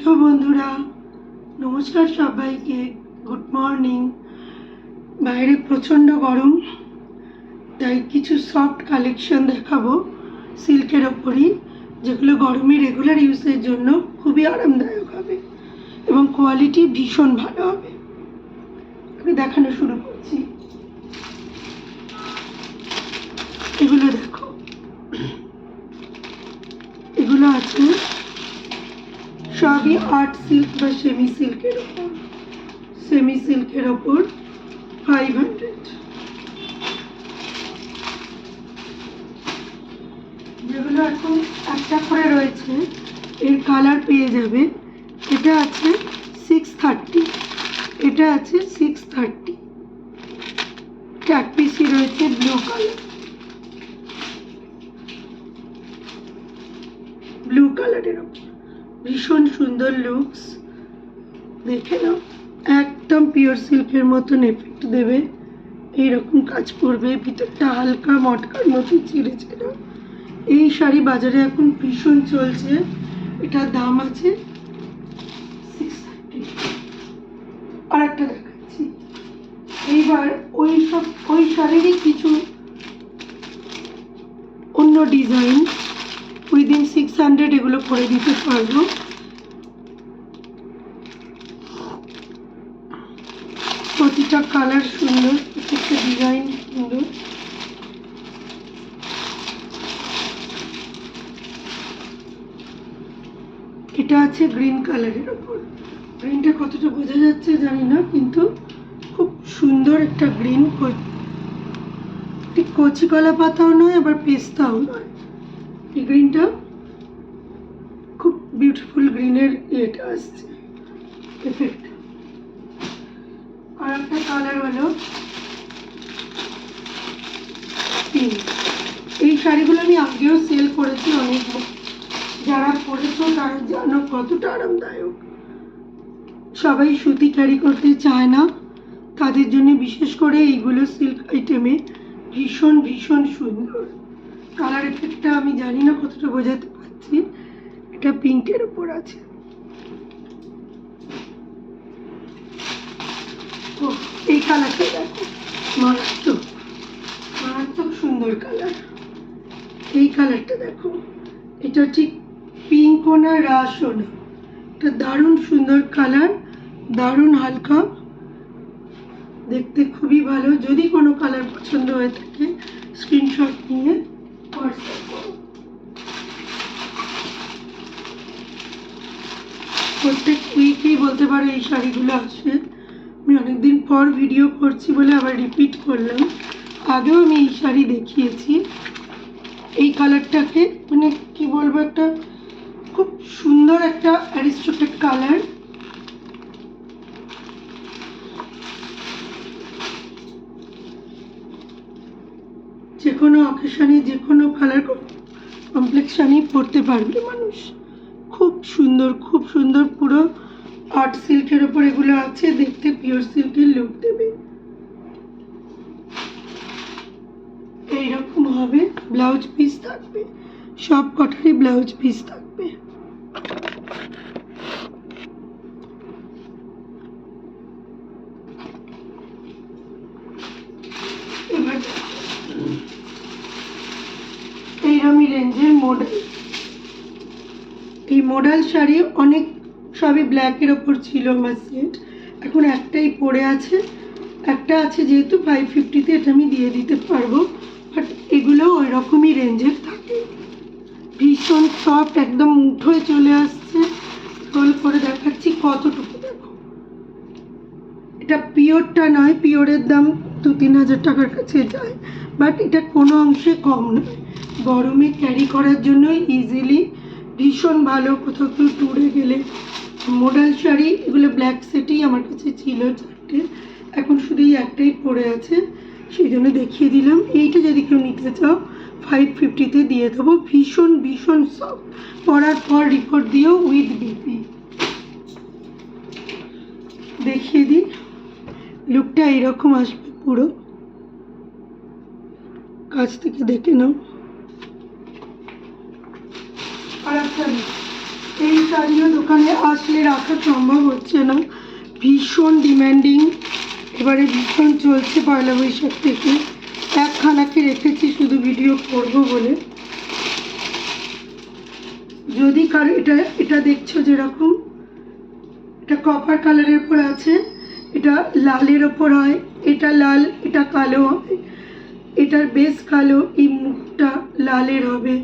Hello বন্ধুরা, নমস্কার সবাইকে। Good morning. বাইরে প্রচণ্ড গরম, তাই কিছু সফট কালেকশন দেখাবো সিল্কের ওপরই, যেগুলো গরমে রেগুলার ইউজের জন্য খুবই আরামদায়ক হবে এবং কোয়ালিটি ভীষণ ভালো হবে। আমি দেখানো শুরু করছি। এগুলো দেখো, এগুলো আছে সবই আর্ট সিল্ক বা সেমি সিল্কের ওপর। সেমি সিল্কের ওপর 500, যেগুলো এখন একটা করে রয়েছে, এর কালার পেয়ে যাবে। এটা আছে 630, এটা আছে 630। চার পিসই রয়েছে ব্লু কালার, ব্লু কালারের ওপর ভীষণ সুন্দর লুকস। দেখে নাও, একদম পিওর সিল্কের মতন এফেক্ট দেবে। এইরকম কাজ করবে, ভিতরটা হালকা মটকার মতো চিড়ে চিড়ে। এই শাড়ি বাজারে এখন ভীষণ চলছে। এটার দাম আছে 630। আর একটা দেখাচ্ছি। এইবার ওই শাড়িরই কিছু অন্য ডিজাইন উইদিন 600 এগুলো করে দিতে পারবো। প্রতিটা কালার সুন্দর, প্রত্যেকটা ডিজাইন সুন্দর। এটা আছে গ্রিন কালারের ওপর। গ্রিনটা কতটা বোঝা যাচ্ছে জানি না, কিন্তু খুব সুন্দর একটা গ্রিন। ঠিক কচি কলা পাতাও নয়, আবার পেস্তাও নয়। এই গ্রিনটা খুব বিউটিফুল গ্রিনের ইয়েটা আসছে এফেক্ট। আর একটা কালার হলো পিঙ্ক। এই শাড়িগুলো আমি আগেও সেল করেছি অনেক। যারা পরেছো তারা জানো কতটা আরামদায়ক। সবাই সুতি ক্যারি করতে চায় না, তাদের জন্য বিশেষ করে এইগুলো সিল্ক আইটেমে ভীষণ ভীষণ সুন্দর। কালার এফেক্টটা আমি জানি না কতটা বোঝাতে পারছি। এটা পিঙ্কের উপর আছে। ও, এই কালারটা দেখো, মারাত্মক মারাত্মক সুন্দর কালার। এই কালারটা দেখো, এটা ঠিক পিঙ্কও না, রাশও না। এটা দারুণ সুন্দর কালার, দারুণ হালকা, দেখতে খুবই ভালো। যদি কোনো কালার পছন্দ হয়ে থাকে স্ক্রিনশট নিয়ে হোয়াটসঅ্যাপ করো। প্রত্যেক উইকেই বলতে পারো এই শাড়িগুলো আসে। আমি অনেকদিন পর ভিডিও করছি বলে আবার রিপিট করলাম। আগেও আমি এই শাড়ি দেখিয়েছি। এই কালারটাকে মানে কি বলবো, একটা খুব সুন্দর একটা অ্যারিস্টোক্রেট কালার। যে কোনো অকেশনে যে কোনো কালার কমপ্লেক্সানই পরতে পারবে মানুষ। খুব সুন্দর, খুব সুন্দর। পুরো আর্ট সিল্কের ওপর এগুলো আছে, দেখতে পিওর সিল্কের লুক দেবে। এইরকম হবে, ব্লাউজ পিস থাকবে, সব কটারই ব্লাউজ পিস থাকবে। এবার এইরকমই রেঞ্জের মডেল। এই মডেল শাড়ি অনেক, সবই ব্ল্যাকের ওপর ছিল আমার সেট। এখন একটাই পড়ে আছে, একটা আছে যেহেতু 550-তে, এটা আমি দিয়ে দিতে পারবো। বাট এগুলো ওই রকমই রেঞ্জের থাকে। ভীষণ সফট, একদম মুঠোয় চলে আসছে। রোল করে দেখাচ্ছি কতটুকু দেখো। এটা পিওরটা নয়, পিওরের দাম 2-3 হাজার টাকার কাছে যায়, বাট এটা কোনো অংশে কম নয়। গরমে ক্যারি করার জন্য ইজিলি ভীষণ ভালো। কোথাও কেউ ট্যুরে গেলে মডেল শাড়ি, এগুলো ব্ল্যাক সেটেই আমার কাছে ছিল 4টে, এখন শুধু এই একটাই পড়ে আছে, সেই জন্য দেখিয়ে দিলাম। এইটা যদি কেউ নিতে চাও 550-তে দিয়ে দেবো। ভীষণ ভীষণ সফট, পরার পর রিপোর্ট দিও উইথ বিপি। দেখিয়ে দিই, লুকটা এইরকম আসবে পুরো। কাছ থেকে দেখে নাও। আর একটা এই শাড়িও দোকানে আসলে রাখা সম্ভব হচ্ছে না, ভীষণ ডিম্যান্ডিং। এবারে ভীষণ চলছে পয়লা বৈশাখ থেকে। একখানাকে রেখেছি শুধু ভিডিও করব বলে। যদি কারো এটা দেখছো যেরকম, এটা কপার কালারের উপর আছে, এটা লালের ওপর হয়, এটা লাল, এটা কালো হবে, এটার বেস কালো, এই মুখটা লালের হবে,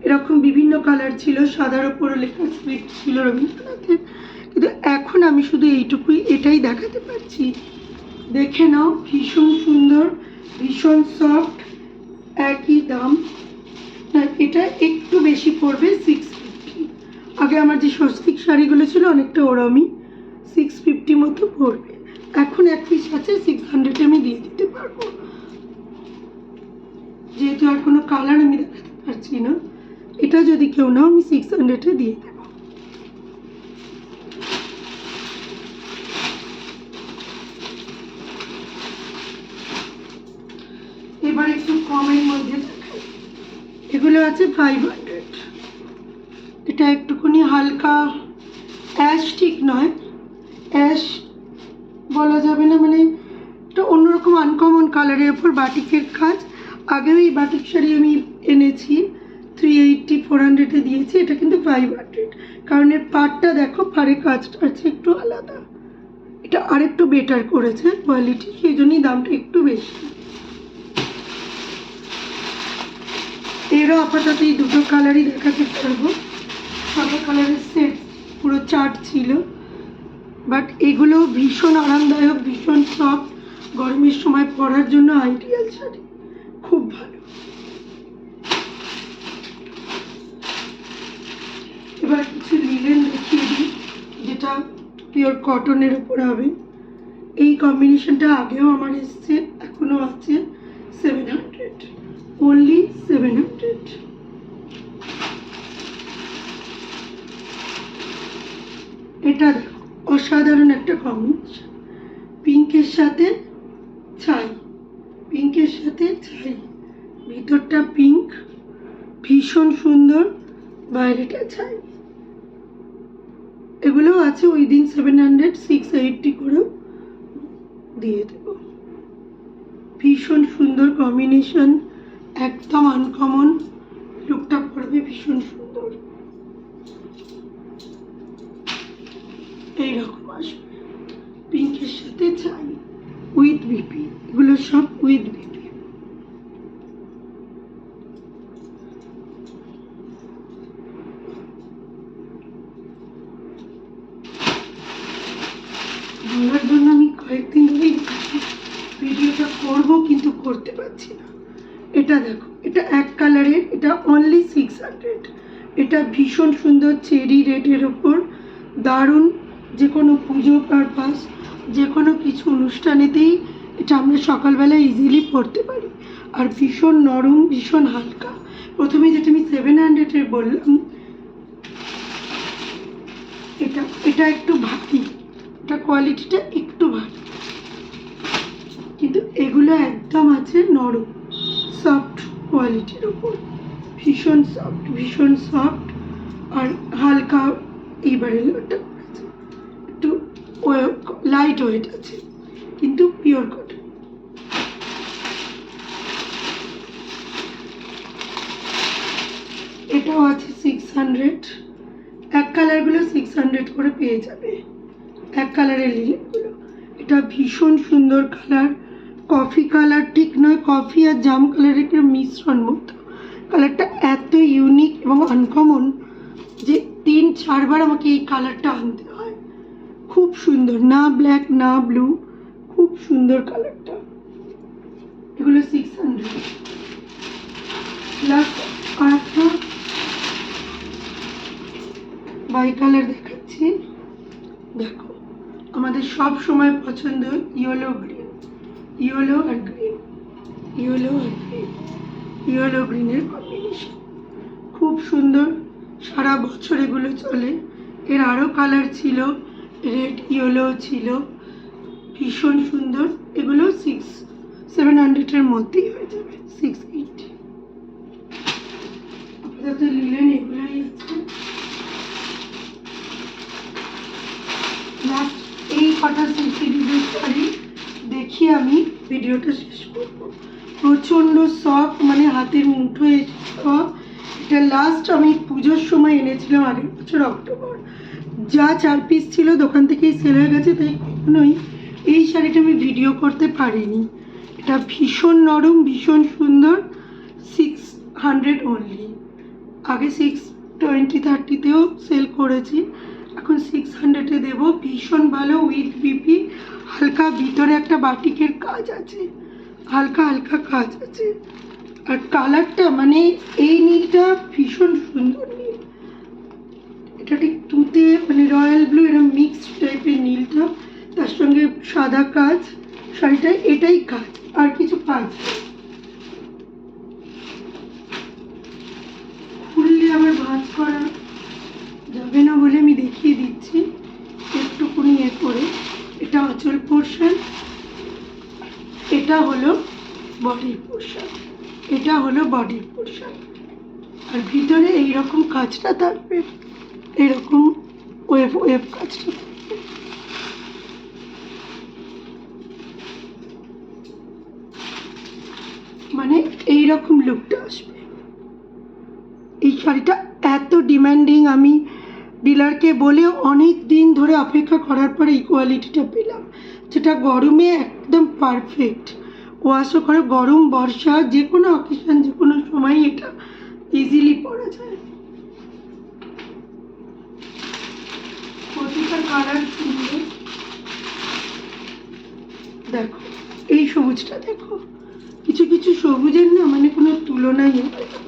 এরকম বিভিন্ন কালার ছিল। সাদার ওপরও লেখা স্ক্রিপ্ট ছিল রবীন্দ্রনাথের। কিন্তু এখন আমি শুধু এইটুকুই, এটাই দেখাতে পারছি। দেখে নাও, ভীষণ সুন্দর, ভীষণ সফট, একই দাম। এটা একটু বেশি পড়বে 650। আগে আমার যে স্বস্তিক শাড়িগুলো ছিল অনেকটা ওরমই 650 মতো পড়বে। এখন এক পিস আছে 600 আমি দিয়ে দিতে পারবো, যেহেতু আর কোনো কালার আমি দেখাতে পারছি না। এটা যদি কেউ নাও আমি 600 দিয়ে দেবো। এবার একটু কমের মধ্যে দেখাই। এগুলো আছে 500। এটা একটুখানি হালকা অ্যাশ, ঠিক নয় অ্যাশ বলা যাবে না, মানে এটা অন্যরকম আনকমন কালারের ওপর বাটিকের কাজ। আগেও এই বাটিক শাড়ি আমি এনেছি 380 400 দিয়েছি। এটা কিন্তু 500, কারণ এর পাড়টা দেখো, পাড়ের কাজটা আছে একটু আলাদা, এটা আরেকটু বেটার করেছে কোয়ালিটি, সেই জন্যই দামটা একটু বেশি। এরও আপাতত এই দুটো কালারই দেখাতে পারবো। সাদা কালারের সেট পুরো চার্ট ছিল, বাট এগুলো ভীষণ আরামদায়ক, ভীষণ সফট, গরমের সময় পরার জন্য আইডিয়াল শাড়ি, খুব ভালো। এবার কিছু লিলেন দেখিয়ে দিই, যেটা পিওর কটনের উপর হবে। এই কম্বিনেশনটা আগেও আমার এসছে, এখনো আছে। 700, অনলি 700। এটা দেখো, অসাধারণ একটা কম্বিনেশন, পিঙ্কের সাথে ছাই, পিঙ্কের সাথে ছাই, ভিতরটা পিঙ্ক, ভীষণ সুন্দর, বাইরেটা ছাই। এগুলো আছে ওই দিন 700, 680 করে দিয়ে দেব। ভীষণ সুন্দর কম্বিনেশন, একদম আনকমন, লুকটা পড়বে ভীষণ সুন্দর। এইরকম আসবে, পিঙ্কের সাথে ছাই, উইথ বিপি, এগুলো সব উইথ বিপি। বলার জন্য আমি কয়েকদিন ধরেই ভিডিওটা করব, কিন্তু করতে পারছি না। এটা দেখো, এটা এক কালারের, এটা অনলি 600। এটা ভীষণ সুন্দর চেরি রেডের ওপর, দারুণ। যে কোনো পুজো পারপাস, যে কোনো কিছু অনুষ্ঠানেতেই এটা আমরা সকালবেলা ইজিলি পরতে পারি। আর ভীষণ নরম, ভীষণ হালকা। প্রথমে যেটা আমি 700 বললাম, এটা একটু ভারী, এটা কোয়ালিটিটা একটু ভারী, কিন্তু এগুলো একদম আছে নরম, সফট কোয়ালিটির উপর, ভীষণ সফট, ভীষণ সফট আর হালকা। এইবারে একটু লাইট ওয়েট আছে, কিন্তু পিওর কটন। এটাও আছে 600। এক কালারগুলো 600 করে পেয়ে যাবে, এক কালারের লিলেনগুলো। এটা ভীষণ সুন্দর কালার, কফি কালার ঠিক নয়, কফি আর জাম কালারের একটা মিশ্রণ মতো। কালারটা এত ইউনিক এবং আনকমন যে 3-4 বার আমাকে এই কালারটা আনতে হয়। খুব সুন্দর, না ব্ল্যাক না ব্লু, খুব সুন্দর কালারটা। এগুলো 600। প্লাস আর একটা বাই কালার দেখাচ্ছি, দেখো আমাদের সব সময় পছন্দ ইয়েলো গ্রিন, ইয়েলো আর গ্রিন, ইয়েলো আর গ্রিন, ইয়েলো গ্রিনের কম্বিনেশন খুব সুন্দর, সারা বছর এগুলো চলে। এর আরও কালার ছিল, রেড ইয়েলো ছিল, ভীষণ সুন্দর। এগুলো 700-এর মধ্যেই হয়ে যাবে, 680। আপনাদের লিলেন এগুলোই আছে। লাস্ট এই কটা সিরিজের শাড়ি দেখিয়ে আমি ভিডিওটা শেষ করব। প্রচণ্ড সফট, মানে হাতের মুঠোয় সফট। এটা লাস্ট আমি পুজোর সময় এনেছিলাম আগের বছর অক্টোবর। যা 4 পিস ছিল দোকান থেকেই সেল হয়ে গেছে, তাই কখনোই এই শাড়িটা আমি ভিডিও করতে পারিনি। এটা ভীষণ নরম, ভীষণ সুন্দর। 600 অনলি। আগে 620-30তেও সেল করেছি, এখন 600-এ দেবো। ভীষণ ভালো, উইথ বিপি। হালকা ভিতরে একটা বাটিকের কাজ আছে, হালকা হালকা কাজ আছে। আর কালারটা, মানে এই নীলটা ভীষণ সুন্দর নীল। এটা ঠিক তুতে, মানে রয়্যাল ব্লু, এরকম মিক্সড টাইপের নীলটা, তার সঙ্গে সাদা কাজ। শাড়িটায় এটাই কাজ, আর কিছু কাজ নেই। খুললে আবার ভাঁজ করা যাবে না বলে আমি দেখিয়ে দিচ্ছি একটুকুনি এ করে। এটা আঁচল পোর্শন, এটা হলো বডির পোর্শন, এটা হলো বডির পোর্শন। আর ভিতরে এইরকম কাজটা থাকবে, এরকম ওয়েভ ওয়েভ কাজটা থাকবে। মানে এইরকম লুকটা আসবে। এই শাড়িটা এত ডিমান্ডিং, আমি ডিলারকে বলেও অনেক দিন ধরে অপেক্ষা করার পরে এই কোয়ালিটিটা পেলাম, যেটা গরমে একদম পারফেক্ট। ওয়াশও করে, গরম বর্ষা যে কোনো অকেশন, যে কোনো সময় এটা ইজিলি পরা যায়। প্রতিটা কালার সুন্দর। দেখো এই সবুজটা, দেখো কিছু কিছু সবুজের না মানে কোনো তুলনাই হয় না।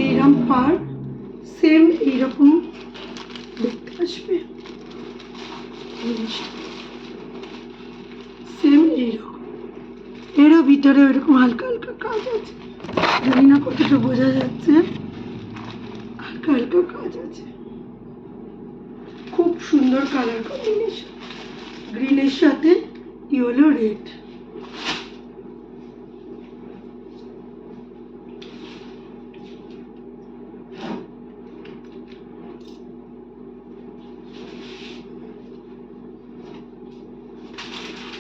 এইরকম পার সেম এইরকম দেখতে আসবে, সেম এইরকম। এরও ভিতরে ওইরকম হালকা হালকা কাজ আছে, জানি না কতটা বোঝা যাচ্ছে, হালকা হালকা কাজ আছে। খুব সুন্দর কালার কম্বিনেশন, গ্রিনের সাথে ইয়েলো রেড।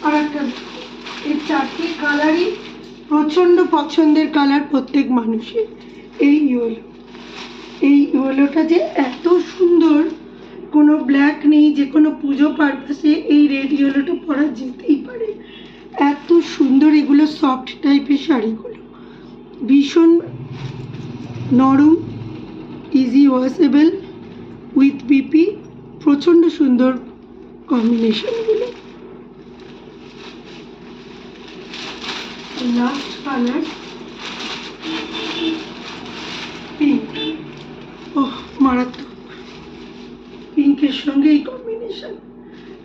আর একটা, এই 4টি কালারই প্রচণ্ড পছন্দের কালার প্রত্যেক মানুষের। এই ইয়েলো, এই ইয়েলোটা যে এত সুন্দর, কোনো ব্ল্যাক নেই, যে কোনো পুজো পারপাসে এই রেড ইয়েলোটা পরা যেতেই পারে, এত সুন্দর। এগুলো সফট টাইপের শাড়িগুলো, ভীষণ নরম, ইজি ওয়াশেবল, উইথ বিপি। প্রচণ্ড সুন্দর কম্বিনেশনগুলো। Last colour pink. ওহ মারাত্মক, পিঙ্কের সঙ্গে এই কম্বিনেশন।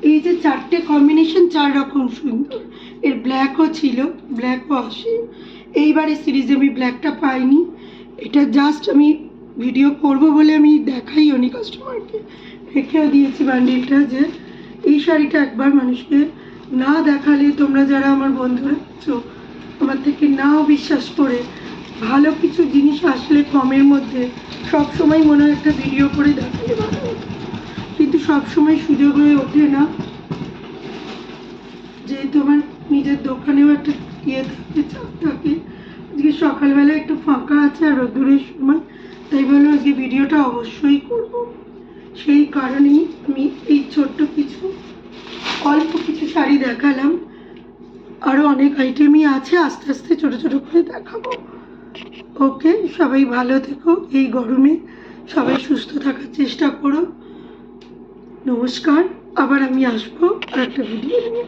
এই যে 4টে কম্বিনেশন 4 রকম সুন্দর। এর ব্ল্যাকও ছিল, ব্ল্যাকও আসে। এইবারে সিরিজে আমি ব্ল্যাকটা পাইনি, এটা জাস্ট আমি ভিডিও করব বলে আমি দেখাই অনেক কাস্টমারকে, রেখেও দিয়েছি বান্ডিলটা, যে এই শাড়িটা একবার মানুষকে না দেখালে, তোমরা যারা আমার বন্ধুরা আছো, আমার থেকে নাও বিশ্বাস করে, ভালো কিছু জিনিস আসলে কমের মধ্যে সব সময় মনে হয় একটা ভিডিও করে দেখালে ভালো হতো, কিন্তু সবসময় সুযোগ হয়ে ওঠে না। যেহেতু আমার নিজের দোকানেও একটা ইয়ে থাকে, চাপ থাকে। আজকে সকালবেলা একটু ফাঁকা আছে আর রোদ্দুরের সময়, তাই ভাবলাম আজকে ভিডিওটা অবশ্যই করব। সেই কারণেই আমি এই ছোট্ট কিছু, অল্প কিছু শাড়ি দেখালাম। আরও অনেক আইটেমই আছে, আস্তে আস্তে ছোটো ছোটো করে দেখাবো। ওকে, সবাই ভালো থেকো। এই গরমে সবাই সুস্থ থাকার চেষ্টা করো। নমস্কার, আবার আমি আসবো আর একটা ভিডিও নিয়ে।